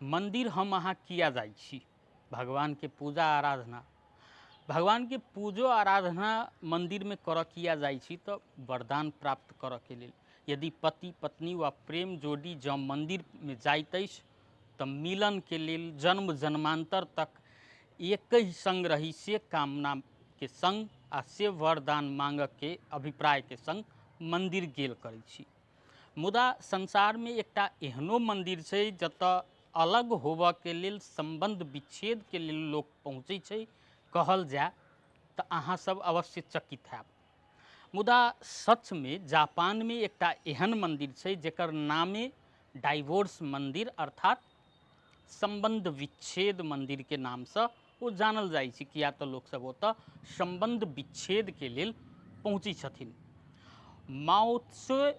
मंदिर हम अहाँ किया जाइ छी भगवान के पूजा आराधना भगवान के पूजो आराधना मंदिर में कर किया जाइ छी तो वरदान प्राप्त कर के लेल यदि पति पत्नी व प्रेम जोड़ी जँ मंदिर में जाइत अछि तऽ मिलन के लेल जन्म जन्मांतर तक एक ही संग रही से कामना के संग आ से वरदान मांग के अभिप्राय के संग मंदिर गेल करै छी। मुदा संसार में एकटा एहनो मंदिर छै जतऽ अलग होबऽ के लेल संबंध विच्छेद के लेल लोग पहुँचे छै कहल जाए तऽ अहाँ सब अवश्य चकित हैब। मुदा सच में जापान में एकटा एहन मंदिर छै जेकर नामे डाइवोर्स मंदिर अर्थात संबंध विच्छेद मंदिर के नाम से वो जानल जाइ छै, किया तऽ लोग सब ओतऽ संबंध विच्छेद के लेल पहुँची छथिन। माओत्से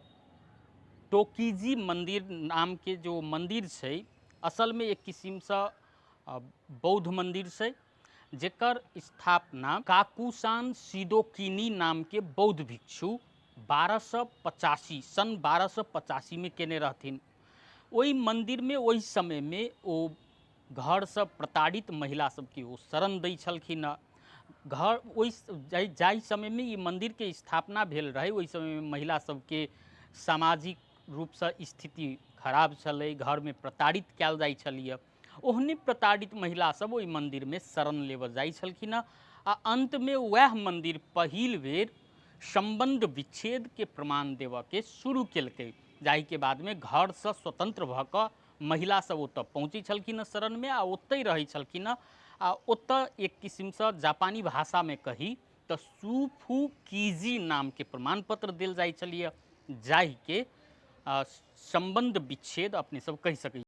टोकीजी मंदिर नाम के जो मंदिर छै असल में एक किस्म से बौद्ध मंदिर छै जेकर स्थापना काकुसान सिडोकिनी नाम के बौद्ध भिक्षु 1285 सन 1285 में केने रहथिन। ओई मंदिर में ओई समय में ओ घर से प्रताड़ित महिला सबके ओ शरण दै छलखिन। घर ओई जाहि समय में ई मंदिर के स्थापना भेल रहे ओई समय में महिला सबके सामाजिक रूप से स्थिति खराब छलै, घर में प्रताड़ित कयल जाइ छलिए। ओहने प्रताड़ित महिला सब ओई मंदिर में शरण लेबऽ जाइ छलखिन आ अंत में वह मंदिर पहिल बेर संबंध विच्छेद के प्रमाण देवऽ के शुरू केलकै, जाहि के बाद में घर से स्वतंत्र भऽ कऽ महिला सब ओतऽ पहुँची छलखिन शरण में आ ओतै रहै छलखिन। आ ओतऽ एक किस्म से जापानी भाषा में कही तऽ सुफु कीजी नाम के प्रमाण पत्र देल जाइ छलिए, जाहि के संबंध विच्छेद अपने सब कहि सकै।